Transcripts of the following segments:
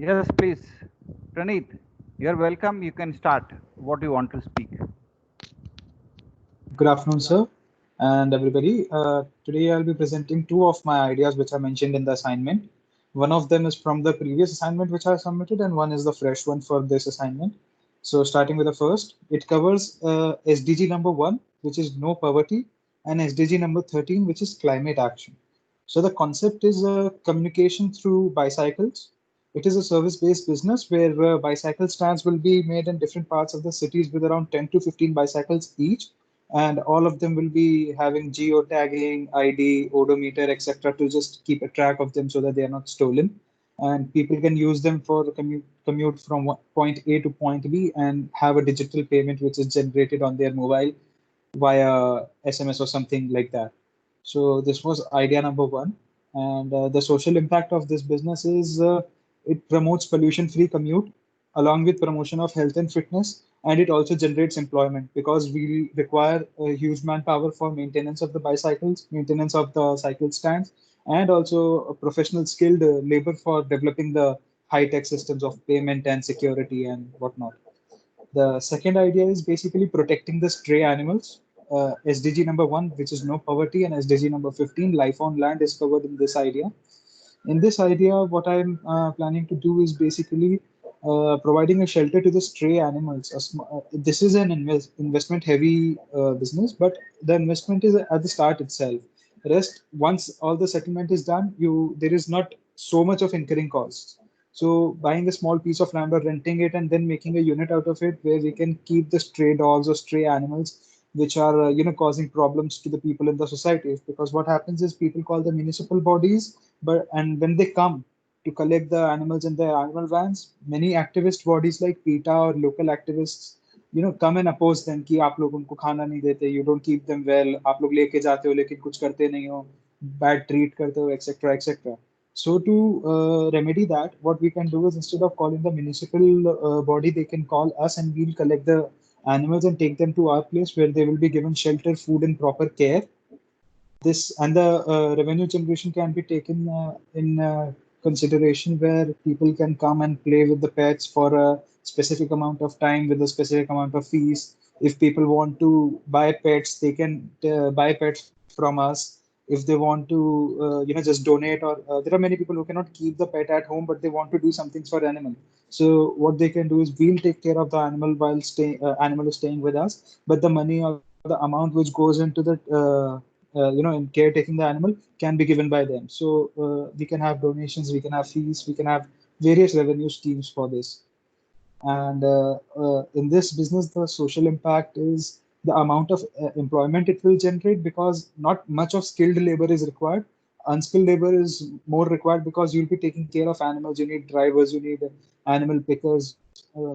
Yes, please. Praneeth, you're welcome. You can start what you want to speak. Good afternoon, sir, and everybody. Today I'll be presenting two of my ideas which I mentioned in the assignment. One of them is from the previous assignment which I submitted, and one is the fresh one for this assignment. So, starting with the first, it covers SDG number one, which is no poverty, and SDG number 13, which is climate action. So, the concept is communication through bicycles. It is a service-based business where bicycle stands will be made in different parts of the cities with around 10 to 15 bicycles each, and all of them will be having geotagging, ID, odometer, etc. to just keep a track of them so that they are not stolen. And people can use them for commute from point A to point B and have a digital payment which is generated on their mobile via SMS or something like that. So this was idea number one. And the social impact of this business is it promotes pollution-free commute along with promotion of health and fitness, and it also generates employment because we require a huge manpower for maintenance of the bicycles, maintenance of the cycle stands, and also a professional skilled labor for developing the high-tech systems of payment and security and whatnot. The second idea is basically protecting the stray animals. SDG number one, which is no poverty, and SDG number 15, life on land, is covered in this idea. In this idea, what I'm planning to do is basically providing a shelter to the stray animals. This is an investment heavy business, but the investment is at the start itself. Rest, once all the settlement is done, there is not so much of incurring costs. So buying a small piece of land or renting it and then making a unit out of it where we can keep the stray dogs or stray animals which are causing problems to the people in the society. Because what happens is people call the municipal bodies, but and when they come to collect the animals in the animal vans, many activist bodies like PETA or local activists come and oppose them कि आप लोग उनको खाना नहीं देते, you don't keep them well, आप लोग लेके जाते हो लेकिन कुछ करते नहीं हो, bad treat करते हो, etc. etc. So to remedy that, what we can do is instead of calling the municipal body, they can call us and we'll collect the animals and take them to our place where they will be given shelter, food, and proper care. This and the revenue generation can be taken in consideration where people can come and play with the pets for a specific amount of time with a specific amount of fees. If people want to buy pets, they can buy pets from us. If they want to just donate, or there are many people who cannot keep the pet at home but they want to do something for animal, so what they can do is we'll take care of the animal while animal is staying with us, but the money or the amount which goes into the in caretaking the animal can be given by them. So we can have donations, we can have fees, we can have various revenue schemes for this. And in this business, the social impact is the amount of employment it will generate, because not much of skilled labor is required. Unskilled labor is more required because you'll be taking care of animals. You need drivers, you need animal pickers.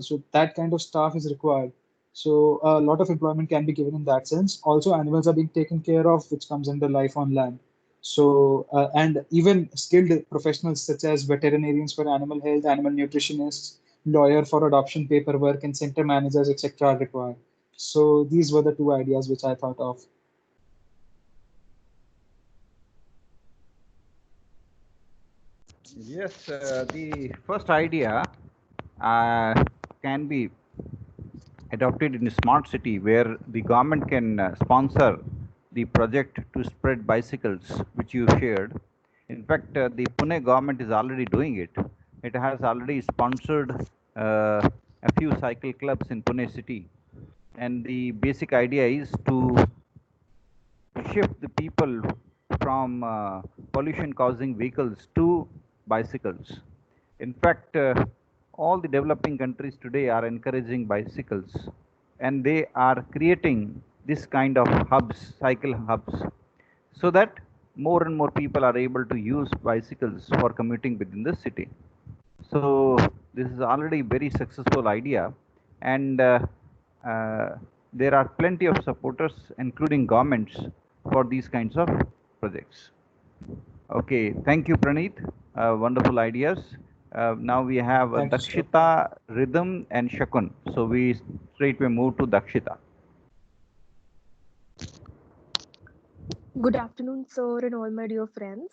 So that kind of staff is required. So a lot of employment can be given in that sense. Also, animals are being taken care of, which comes under life on land. So, and even skilled professionals such as veterinarians for animal health, animal nutritionists, lawyer for adoption paperwork, and center managers, etc. are required. So these were the two ideas which I thought of. Yes, the first idea uh, can be adopted in a smart city where the government can sponsor the project to spread bicycles, which you shared. In fact, the Pune government is already doing it. It has already sponsored a few cycle clubs in Pune city. And the basic idea is to shift the people from pollution causing vehicles to bicycles. In fact, all the developing countries today are encouraging bicycles, and they are creating this kind of hubs, cycle hubs, so that more and more people are able to use bicycles for commuting within the city. So this is already very successful idea, and uh, there are plenty of supporters, including governments, for these kinds of projects. Okay, thank you, Praneeth. Wonderful ideas. Now we have Thank you, sir. Dakshita, Rhythm, and Shakun. So we straightway move to Dakshita. Good afternoon, sir, and all my dear friends.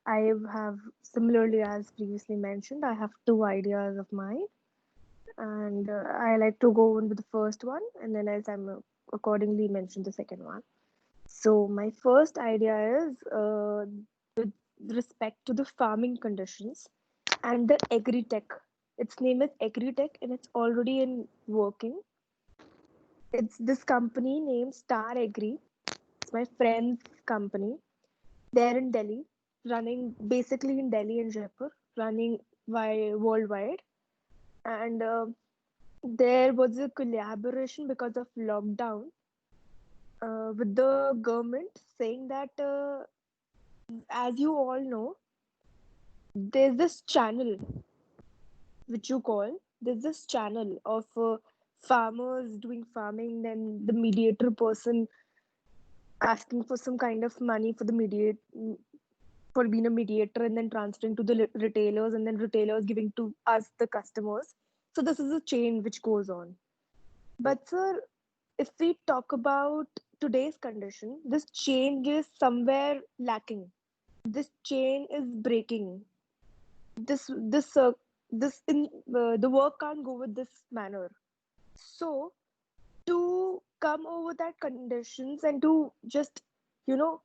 I have, similarly as previously mentioned, I have two ideas of mine, and I like to go on with the first one, and then as I'm accordingly mention the second one. So my first idea is with respect to the farming conditions and the agri-tech. Its name is agri-tech, and it's already in working. It's this company named Star Agri. It's my friend's company. They're in Delhi, running basically in Delhi and Jaipur, running worldwide. And there was a collaboration because of lockdown with the government saying that, as you all know, there's this channel which you call, there's this channel of farmers doing farming, then the mediator person asking for some kind of money for the mediate for being a mediator, and then transferring to the retailers, and then retailers giving to us the customers. So this is a chain which goes on. But sir, if we talk about today's condition, this chain is somewhere lacking. This chain is breaking. This the work can't go with this manner. So to come over that conditions and to just, you know,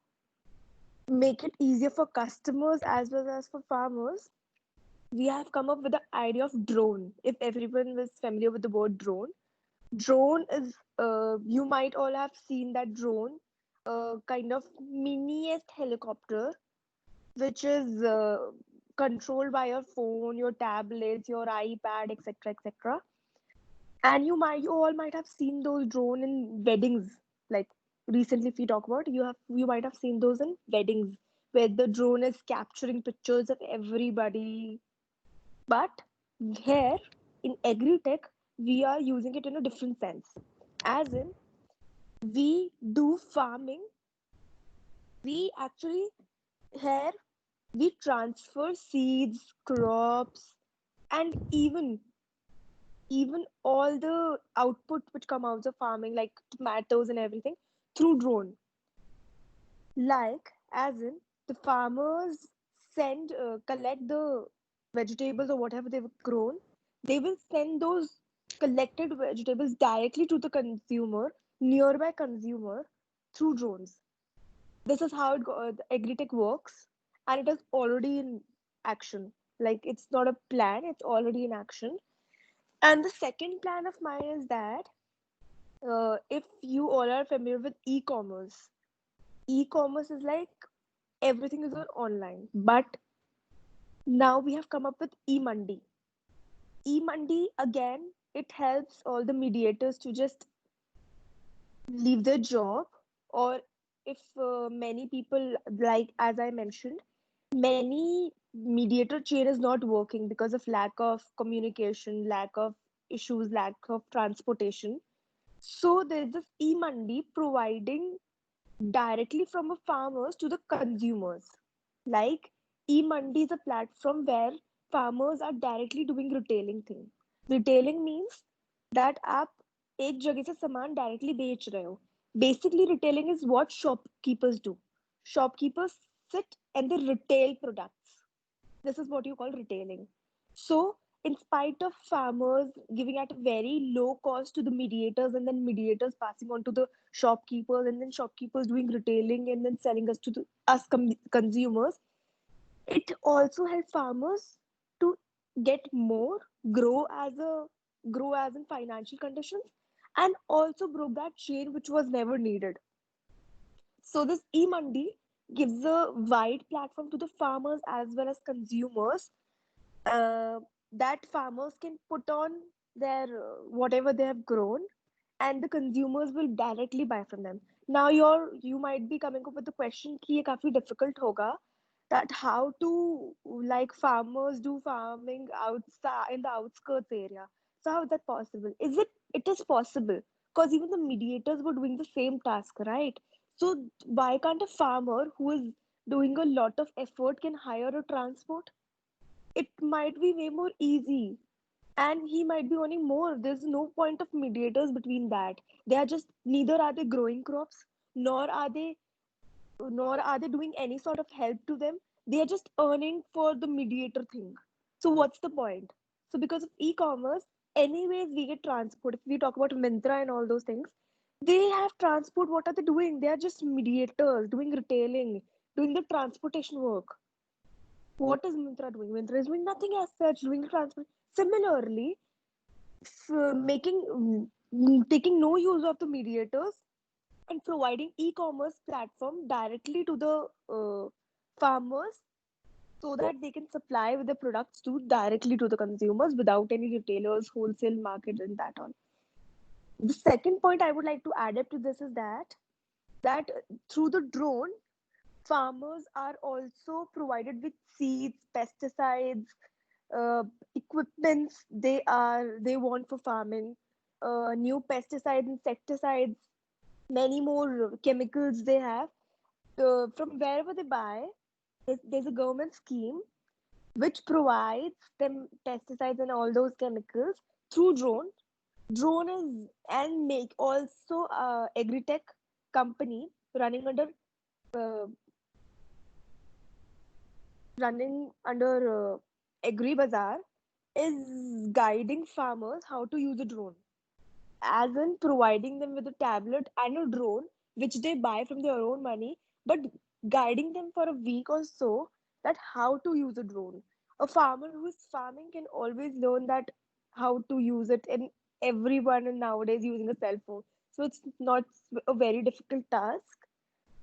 make it easier for customers as well as for farmers, we have come up with the idea of drone. If everyone is familiar with the word drone, drone is, you might all have seen that drone, kind of miniest helicopter, which is controlled by your phone, your tablets, your iPad, etc., etc. And you all might have seen those drone in weddings. Like recently, if we talk about, you might have seen those in weddings where the drone is capturing pictures of everybody. But here in agri-tech, we are using it in a different sense. As in, we do farming. We actually here we transfer seeds, crops, and even all the output which come out of farming, like tomatoes and everything, through drone. Like, as in, the farmers collect the vegetables or whatever they've grown. They will send those collected vegetables directly to the consumer, nearby consumer, through drones. This is how the agritech works, and it is already in action. Like, it's not a plan; it's already in action. And the second plan of mine is that, if you all are familiar with e-commerce, e-commerce is like everything is on online. But now we have come up with e-mandi. E-mandi, again, it helps all the mediators to just leave their job, or if many people, like as I mentioned, many mediator chain is not working because of lack of communication, lack of issues, lack of transportation. So there's this e-mandi providing directly from a farmers to the consumers. Like, e-mandi is a platform where farmers are directly doing retailing thing. Retailing means that आप एक जगह से सामान directly बेच रहे हो. Basically, retailing is what shopkeepers do. Shopkeepers sit and they retail products. This is what you call retailing. So, in spite of farmers giving at a very low cost to the mediators, and then mediators passing on to the shopkeepers, and then shopkeepers doing retailing and then selling us to consumers, it also helps farmers to get more, grow as a grow as in financial conditions, and also broke that chain which was never needed. So this e-mandi gives a wide platform to the farmers as well as consumers, uh, that farmers can put on their whatever they have grown, and the consumers will directly buy from them. Now you might be coming up with the question कि ये काफी difficult होगा, that how to, like, farmers do farming outside in the outskirts area. So how is that possible? It is possible, because even the mediators were doing the same task, right? So why can't a farmer who is doing a lot of effort can hire a transport? It might be way more easy, and he might be earning more. There's no point of mediators between that. They are just, neither are they growing crops, nor are they nor are they doing any sort of help to them. They are just earning for the mediator thing. So what's the point? So because of e-commerce, anyways we get transport. If we talk about Myntra and all those things, they have transport. What are they doing? They are just mediators doing retailing, doing the transportation work. What is Myntra doing? Myntra is doing nothing as such, doing the transport. Similarly, taking no use of the mediators and providing e-commerce platform directly to the farmers so that they can supply with the products to directly to the consumers without any retailers, wholesale markets, and that all. The second point I would like to add up to this is that through the drone, farmers are also provided with seeds, pesticides, uh, equipments they want for farming, new pesticides, insecticides, many more chemicals they have. From wherever they buy, there's a government scheme which provides them pesticides and all those chemicals through drone. Drone is and make also agritech company running under uh, Agri Bazaar is guiding farmers how to use a drone, as in providing them with a tablet and a drone which they buy from their own money, but guiding them for a week or so that how to use a drone. A farmer who is farming can always learn that how to use it, and everyone is nowadays using a cell phone, so it's not a very difficult task.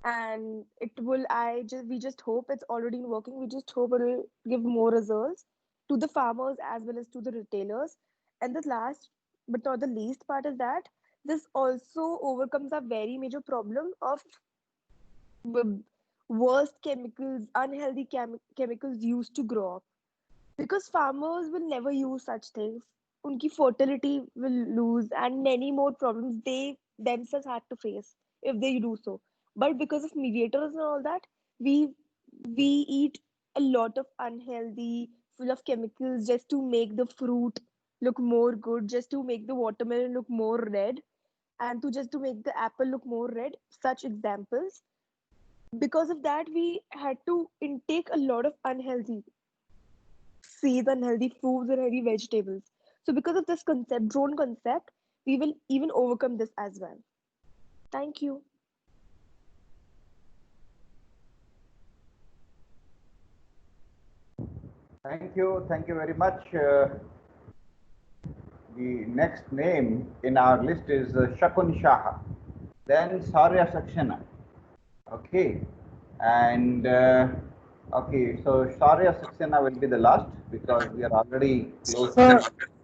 And it will I just we just hope it's already working. We just hope it will give more results to the farmers as well as to the retailers. And the last but not the least part is that this also overcomes a very major problem of w- worst chemicals, unhealthy chemicals used to grow up, because farmers will never use such things. Unki fertility will lose and many more problems they themselves had to face if they do so. But because of mediators and all that, we we eat a lot of unhealthy, full of chemicals just to make the fruit look more good, just to make the watermelon look more red, and to make the apple look more red. Such examples. Because of that, we had to intake a lot of unhealthy seeds, unhealthy foods, and heavy vegetables. So, because of this concept, drone concept, we will even overcome this as well. Thank you. Thank you very much. The next name in our list is Shakun Shah, then Sarya Saxena. Okay, and okay, so Sarya Saxena will be the last because we are already close to Sir,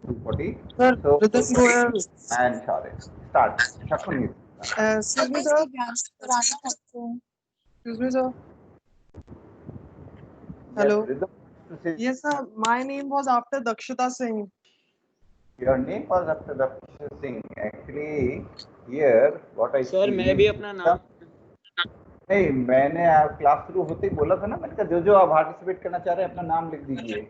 2:40. sir, So, Rhythm Goyal. and Sarya, start. Shakun, you start. Excuse me, sir. Excuse me, sir. Yes, Hello. Rhythm to say Yes, sir. My name was after Dakshita Singh. your name was after Dakshita Singh. Actually, here what I sir see मैं भी अपना नाम नहीं, मैंने class शुरू होते ही बोला था ना, मैंने कहा जो आप पार्टिसिपेट करना चाह रहे हैं अपना नाम लिख दीजिए.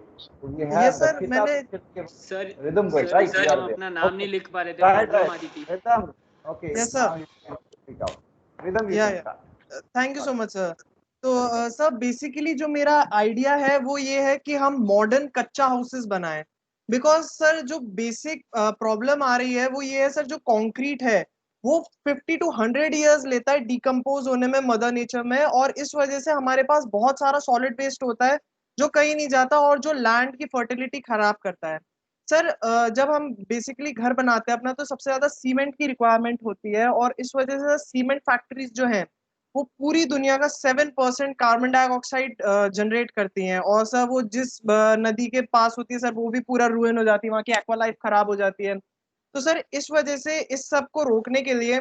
तो ये है Yes, sir. दक्षिता मैंने sir rhythm Goyal, right? Sir हम अपना नाम नहीं लिख पा रहे थे, प्रॉब्लम आ रही थी. Rhythm, okay. Yes, sir. Now you can speak out. Rhythm, you Yeah, can yeah. Start. Thank you so much sir. तो सर बेसिकली जो मेरा आइडिया है वो ये है कि हम मॉडर्न कच्चा हाउसेस बनाएं. बिकॉज सर जो बेसिक प्रॉब्लम आ रही है वो ये है सर, जो कंक्रीट है वो 50 to 100 ईयर्स लेता है डिकम्पोज होने में मदर नेचर में, और इस वजह से हमारे पास बहुत सारा सॉलिड वेस्ट होता है जो कहीं नहीं जाता और जो लैंड की फर्टिलिटी खराब करता है. सर जब हम बेसिकली घर बनाते हैं अपना तो सबसे ज्यादा सीमेंट की रिक्वायरमेंट होती है, और इस वजह से सीमेंट फैक्ट्रीज जो हैं वो पूरी दुनिया का 7% कार्बन डाइऑक्साइड जनरेट करती हैं. और सर वो जिस नदी के पास होती है सर वो भी पूरा रुइन हो जाती है, वहाँ की एक्वा लाइफ खराब हो जाती है. तो सर इस वजह से इस सब को रोकने के लिए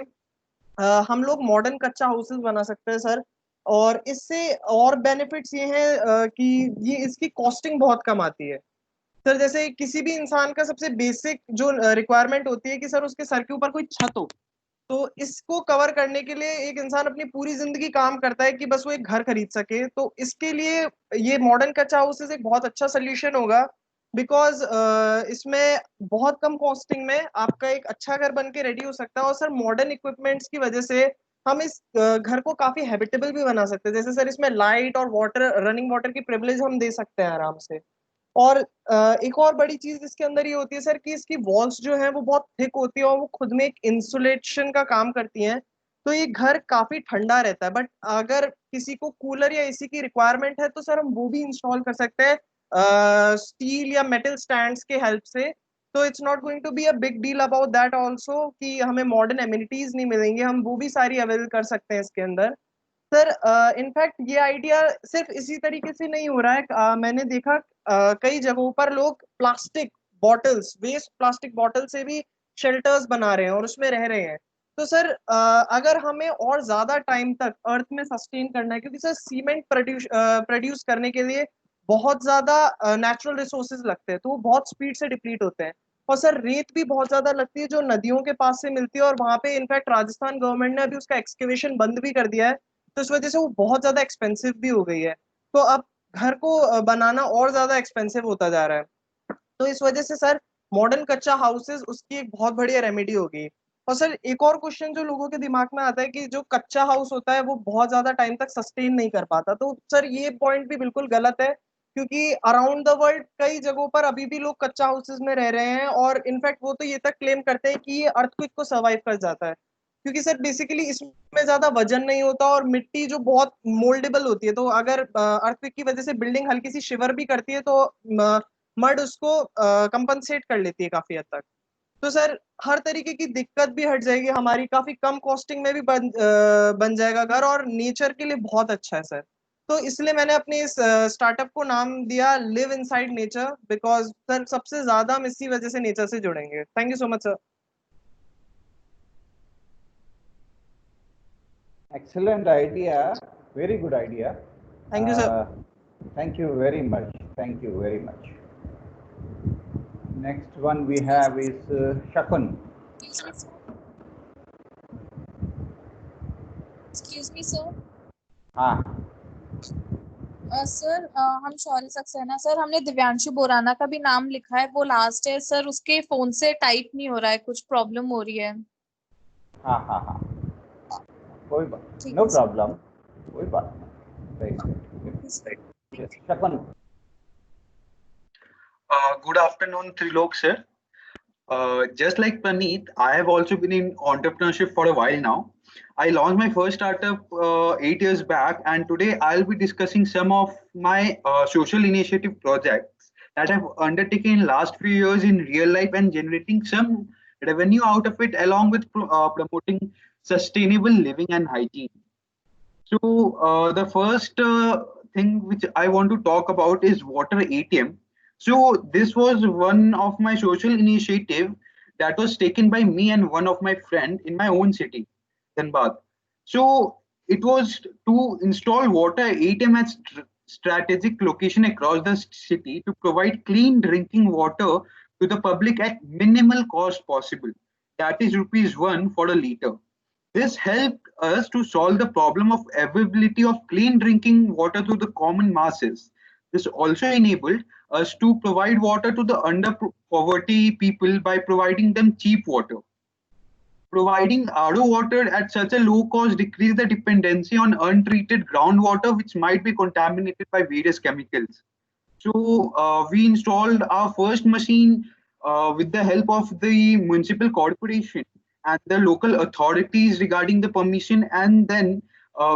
हम लोग मॉडर्न कच्चा हाउसेस बना सकते हैं सर. और इससे और बेनिफिट्स ये हैं कि ये इसकी कॉस्टिंग बहुत कम आती है. सर जैसे किसी भी इंसान का सबसे बेसिक जो रिक्वायरमेंट होती है कि सर उसके सर के ऊपर कोई छत हो, तो इसको कवर करने के लिए एक इंसान अपनी पूरी जिंदगी काम करता है कि बस वो एक घर खरीद सके. तो इसके लिए ये मॉडर्न कच्चा हाउसेस एक बहुत अच्छा सोल्यूशन होगा. बिकॉज इसमें बहुत कम कॉस्टिंग में आपका एक अच्छा घर बन के रेडी हो सकता है. और सर मॉडर्न इक्विपमेंट्स की वजह से हम इस घर को काफी हैबिटेबल भी बना सकते हैं। जैसे सर इसमें लाइट और वाटर, रनिंग वाटर की प्रिविलेज हम दे सकते हैं आराम से। और एक और बड़ी चीज इसके अंदर ये होती है सर कि इसकी वॉल्स जो है वो बहुत थिक होती है और वो खुद में एक इंसुलेशन का काम करती हैं, तो ये घर काफी ठंडा रहता है। बट अगर किसी को कूलर या एसी की रिक्वायरमेंट है तो सर हम वो भी इंस्टॉल कर सकते हैं स्टील या मेटल स्टैंड्स के हेल्प से। तो it's not going to be a big deal about that also कि हमें मॉडर्न एमिनिटीज नहीं मिलेंगे, हम वो भी सारी अवेल कर सकते हैं इसके अंदर। सर इनफैक्ट ये आइडिया सिर्फ इसी तरीके से नहीं हो रहा है। मैंने देखा कई जगहों पर लोग plastic bottles, waste plastic bottle से भी शेल्टर्स बना रहे हैं और उसमें रह रहे हैं। तो सर अगर हमें और ज्यादा टाइम तक अर्थ में सस्टेन करना है, क्योंकि सर सीमेंट प्रोड्यूस करने के लिए बहुत ज्यादा नेचुरल रिसोर्सेज लगते हैं, तो वो बहुत स्पीड से डिप्लीट होते हैं। और सर रेत भी बहुत ज्यादा लगती है जो नदियों के पास से मिलती है, और वहां पे इनफैक्ट राजस्थान गवर्नमेंट ने अभी उसका एक्सकेवेशन बंद भी कर दिया है। तो इस वजह से वो बहुत ज्यादा एक्सपेंसिव भी हो गई है। तो अब घर को बनाना और ज्यादा एक्सपेंसिव होता जा रहा है। तो इस वजह से सर मॉडर्न कच्चा हाउसेस उसकी एक बहुत बढ़िया रेमेडी होगी। और सर एक और क्वेश्चन जो लोगों के दिमाग में आता है कि जो कच्चा हाउस होता है वो बहुत ज्यादा टाइम तक सस्टेन नहीं कर पाता, तो सर ये पॉइंट भी बिल्कुल गलत है, क्योंकि अराउंड द वर्ल्ड कई जगहों पर अभी भी लोग कच्चा हाउसेस में रह रहे हैं, और इनफैक्ट वो तो ये तक क्लेम करते हैं कि ये अर्थक्वेक को सर्वाइव कर जाता है, क्योंकि सर बेसिकली इसमें ज्यादा वजन नहीं होता और मिट्टी जो बहुत मोल्डेबल होती है, तो अगर अर्थक्वेक की वजह से बिल्डिंग हल्की सी शिवर भी करती है तो मड उसको कंपनसेट कर लेती है काफी हद तक। तो सर हर तरीके की दिक्कत भी हट जाएगी हमारी, काफी कम कॉस्टिंग में भी बन जाएगा घर, और नेचर के लिए बहुत अच्छा है सर। तो इसलिए मैंने अपने इस स्टार्टअप को नाम दिया live inside nature, because sir सबसे ज्यादा हम इसी वजह से नेचर से जुड़ेंगे। Thank you so much sir. Excellent idea. Very good idea. Thank you sir. Thank you very much. Thank you very much. Next one we have is Shakun. Excuse me, sir. हाँ, sir हम शौर्य Saxena sir, हमने दिव्यांशु बोराना का भी नाम लिखा है, वो last है सर, उसके फोन से टाइप नहीं हो रहा है, कुछ प्रॉब्लम हो रही है। हाँ, हाँ, हाँ, कोई बात, ठीक no है सर। problem, कोई बात नहीं, right. Yes, Shakun. Good afternoon, Trilok sir. Just like Praneeth, I have also been in entrepreneurship for a while now. I launched my first startup 8 years back, and today I'll be discussing some of my social initiative projects that I've undertaken in last few years in real life and generating some revenue out of it, along with promoting sustainable living and hygiene. So the first thing which I want to talk about is water ATM. So this was one of my social initiative that was taken by me and one of my friend in my own city, Dhanbad. So it was to install water ATM at strategic location across the city to provide clean drinking water to the public at minimal cost possible. That is rupees 1 for a liter. This helped us to solve the problem of availability of clean drinking water to the common masses. This also enabled us to provide water to the under poverty people by providing them cheap water. Providing RO water at such a low cost decreased the dependency on untreated groundwater, which might be contaminated by various chemicals. So we installed our first machine with the help of the municipal corporation and the local authorities regarding the permission, and then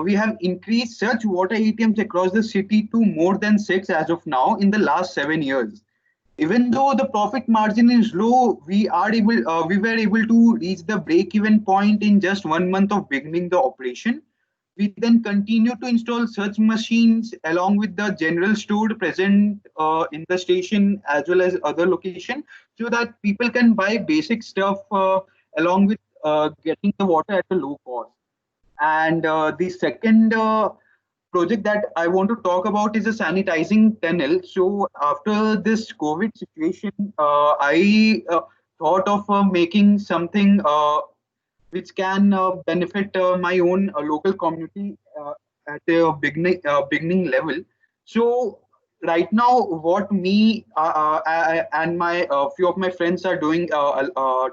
we have increased such water ATMs across the city to more than 6 as of now in the last 7 years. Even though the profit margin is low, we were able to reach the break-even point in just 1 month of beginning the operation. We then continue to install such machines along with the general store present in the station as well as other location, so that people can buy basic stuff along with getting the water at a low cost. And the second project that I want to talk about is a sanitizing tunnel. So after this COVID situation, I thought of making something which can benefit my own local community at a beginning level. So right now, what me and my few of my friends are doing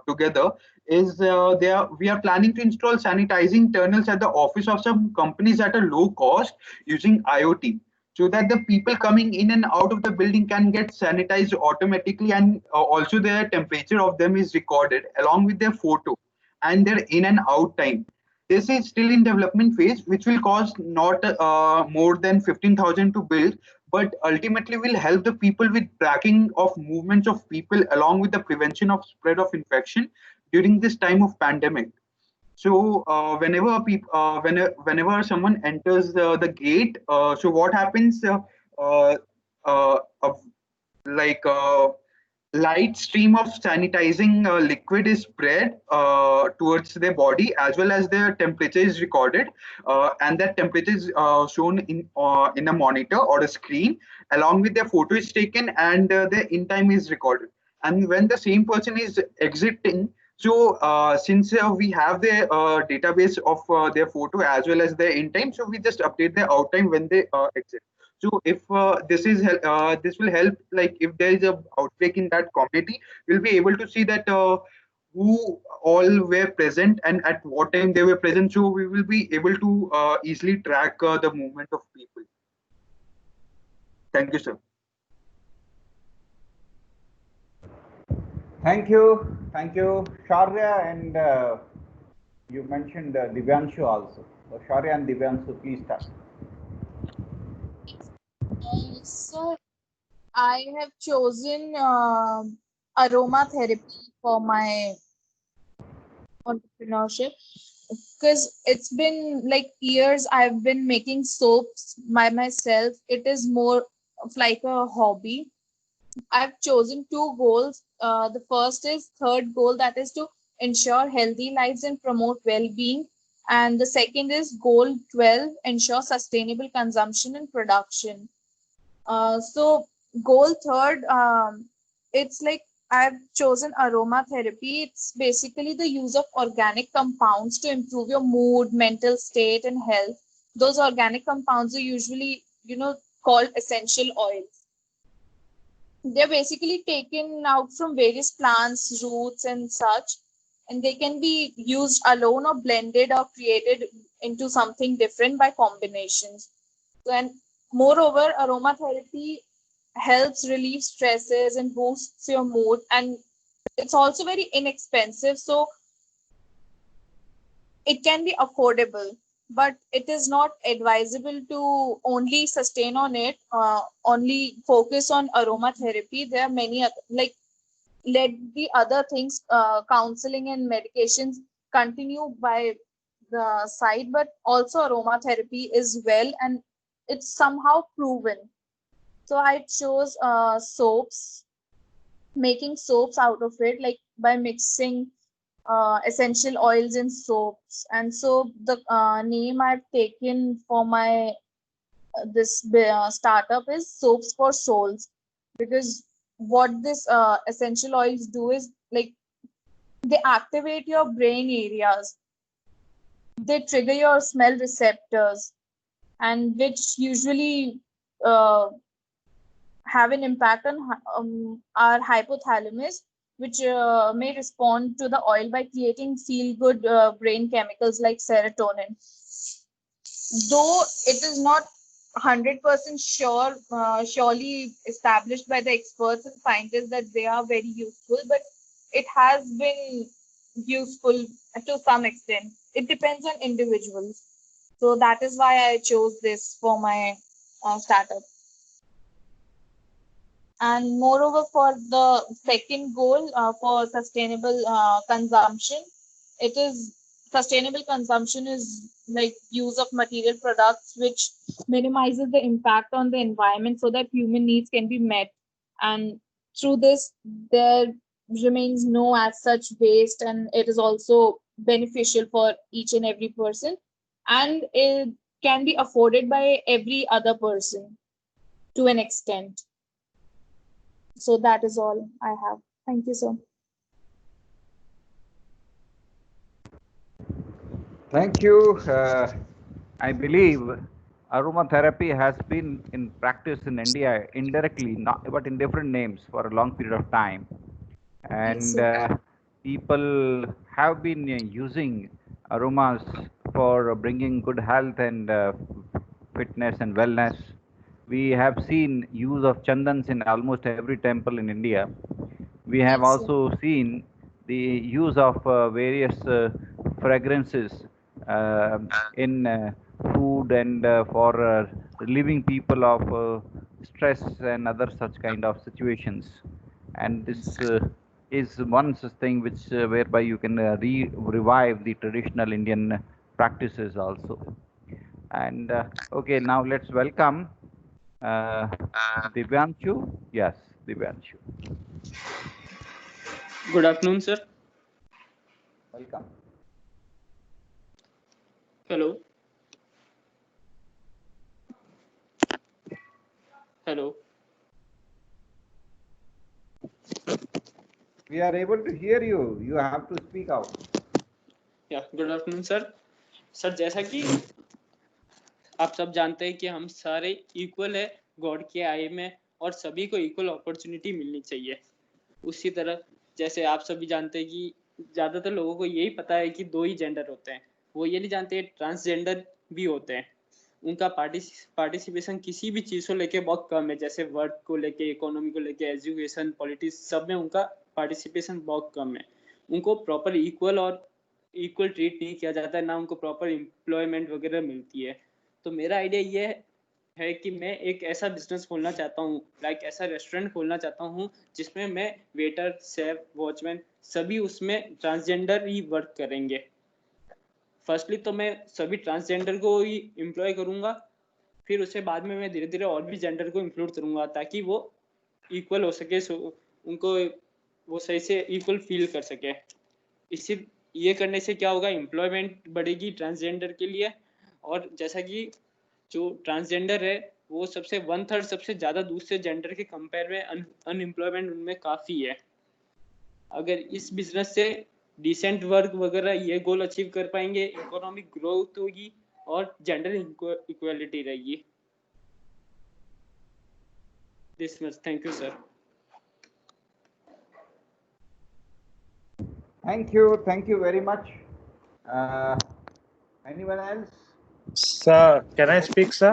together is we are planning to install sanitizing tunnels at the office of some companies at a low cost using IoT, so that the people coming in and out of the building can get sanitized automatically, and also their temperature of them is recorded along with their photo and their in and out time. This is still in development phase, which will cost not more than 15,000 to build, but ultimately will help the people with tracking of movements of people along with the prevention of spread of infection during this time of pandemic. So whenever someone enters the gate, so what happens? Uh, uh, uh, like light stream of sanitizing liquid is spread towards their body, as well as their temperature is recorded, and that temperature is shown in a monitor or a screen, along with their photo is taken, and their in time is recorded. And when the same person is exiting, so since we have the database of their photo as well as their in time, so we just update their out time when they exit. So if this will help, like if there is a outbreak in that community, we'll be able to see that who all were present and at what time they were present. So we will be able to easily track the movement of people. Thank you, sir. Thank you, Shaurya, and you mentioned Divyanshu also. So Shaurya and Divyanshu, please start. So I have chosen aromatherapy for my entrepreneurship because it's been like years I've been making soaps by myself. It is more of like a hobby. I've chosen two goals. The first is third goal, that is to ensure healthy lives and promote well-being. And the second is goal 12, ensure sustainable consumption and production. So goal third, it's like I've chosen aromatherapy. It's basically the use of organic compounds to improve your mood, mental state, and health. Those organic compounds are usually, called essential oils. They're basically taken out from various plants, roots, and such, and they can be used alone or blended or created into something different by combinations. And moreover, aromatherapy helps relieve stresses and boosts your mood, and it's also very inexpensive, so it can be affordable, but it is not advisable to only sustain on it, only focus on aromatherapy. There are many other, like, let the other things, counseling and medications continue by the side, but also aromatherapy is well, and it's somehow proven. So I chose soaps, making soaps out of it, like by mixing essential oils in soaps. And so the name I've taken for my this startup is Soaps for Souls, because what this essential oils do is, like, they activate your brain areas, they trigger your smell receptors, and which usually have an impact on our hypothalamus, which may respond to the oil by creating feel-good brain chemicals like serotonin. Though it is not 100% sure, surely established by the experts and scientists that they are very useful, but it has been useful to some extent. It depends on individuals. So that is why I chose this for my startup. And moreover, for the second goal, for sustainable consumption, it is sustainable consumption is like use of material products which minimizes the impact on the environment so that human needs can be met. And through this, there remains no as such waste, and it is also beneficial for each and every person, and it can be afforded by every other person to an extent. So that is all I have. Thank you, sir. Thank you. I believe aromatherapy has been in practice in India indirectly, not but in different names for a long period of time. And Yes, people have been using aromas for bringing good health and fitness and wellness. We have seen use of chandans in almost every temple in India. We have Yes, sir. also seen the use of various fragrances in food and for relieving people of stress and other such kind of situations. And this is one such thing which whereby you can revive the traditional Indian practices also. And okay, now let's welcome Divyanshu. Yes, Divyanshu. Good afternoon, sir. Welcome. Hello. Hello. We are able to hear you. You have to speak out. Yeah, good afternoon, sir. Sir जैसा कि आप सब जानते हैं कि हम सारे equal है गॉड के आई में और सभी को इक्वल अपॉर्चुनिटी मिलनी चाहिए। उसी तरह जैसे आप सभी जानते हैं कि ज़्यादातर लोगों को यही पता है कि 2 ही जेंडर होते हैं, वो ये नहीं जानते ट्रांसजेंडर भी होते हैं। उनका पार्टिसिपेशन किसी भी चीज़ को लेके बहुत कम है, जैसे वर्क को लेके, इकोनॉमी को लेके, एजुकेशन, पॉलिटिक्स, सब में उनका पार्टिसिपेशन बहुत कम है। उनको प्रॉपर इक्वल ट्रीट नहीं किया जाता है, ना उनको प्रॉपर एम्प्लॉयमेंट वगैरह मिलती है। तो मेरा आइडिया ये है कि मैं एक ऐसा बिजनेस खोलना चाहता हूँ, लाइक ऐसा रेस्टोरेंट खोलना चाहता हूँ जिसमें मैं वेटर, शेफ, वॉचमैन सभी उसमें ट्रांसजेंडर ही वर्क करेंगे। फर्स्टली तो मैं सभी ट्रांसजेंडर को ही एम्प्लॉय करूँगा, फिर उसके बाद में मैं धीरे धीरे और भी जेंडर को इंक्लूड करूँगा ताकि वो इक्वल हो सके, उनको वो सही से इक्वल फील कर सके। इसी ये करने से क्या होगा, एम्प्लॉयमेंट बढ़ेगी ट्रांसजेंडर के लिए। और जैसा कि जो ट्रांसजेंडर है वो सबसे 1/3 सबसे ज़्यादा दूसरे जेंडर के कंपेयर में अनएम्प्लॉयमेंट उनमें काफ़ी है। अगर इस बिजनेस से डिसेंट वर्क वगैरह ये गोल अचीव कर पाएंगे, इकोनॉमिक ग्रोथ होगी और जेंडर इक्वालिटी रहेगी। This much, thank you sir. Thank you very much. Anyone else? Sir, can I speak, sir?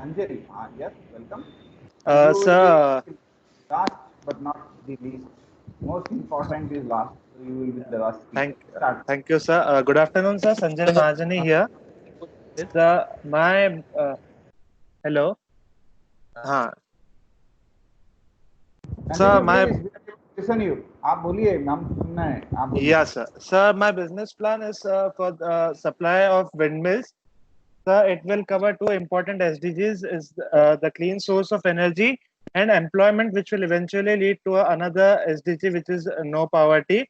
Anjali, yes, welcome. Sir. Last but not the least, most important is last. So you will be the last. Thank you, sir. Good afternoon, sir. Sanjay Mahajani here. Sir, my hello. Sir, my listen you. आप बोलिए, हम सुनना है. आप बोलिए. Yes, sir. Sir, my business plan is for the supply of windmills. Sir, it will cover 2 important SDGs: is the clean source of energy and employment, which will eventually lead to another SDG, which is no poverty.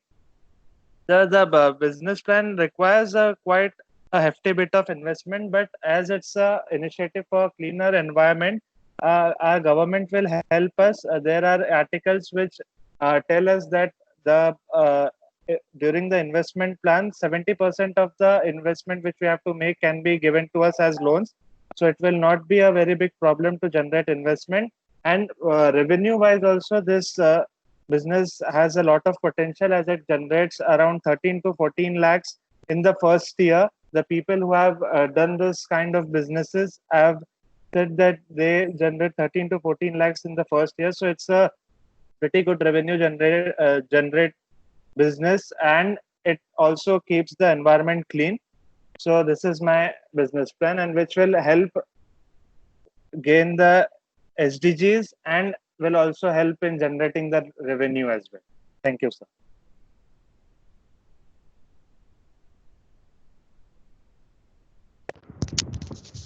Sir, the business plan requires quite a hefty bit of investment, but as it's an initiative for cleaner environment, our government will help us. There are articles which tell us that during the investment plan, 70% of the investment which we have to make can be given to us as loans. So it will not be a very big problem to generate investment. And revenue-wise also, this business has a lot of potential as it generates around 13 to 14 lakhs in the first year. The people who have done this kind of businesses have said that they generate 13 to 14 lakhs in the first year. So it's a pretty good revenue generate business, and it also keeps the environment clean. So this is my business plan, and which will help gain the SDGs and will also help in generating the revenue as well. Thank you, sir.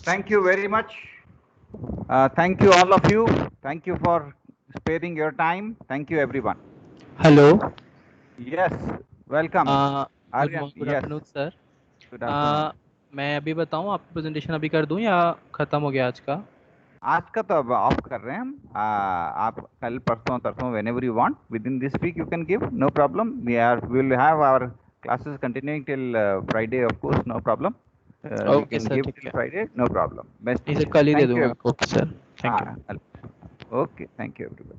Thank you very much. Thank you all of you. Thank you for sparing your time. Thank you everyone. Hello. Yes, welcome. Good afternoon, sir. Good afternoon. मैं अभी बताऊं, आपको presentation अभी कर दूं या खत्म हो गया आज का? आज का तो अब ऑफ कर रहे हैं हम. आप कल परसों तरसों whenever you want within this week you can give, no problem. We will have our classes continuing till Friday, of course, no problem. We can give till Friday, no problem. Best. इसे कल ही दे दूंगा आपको, sir. Thank you. Okay, thank you everybody.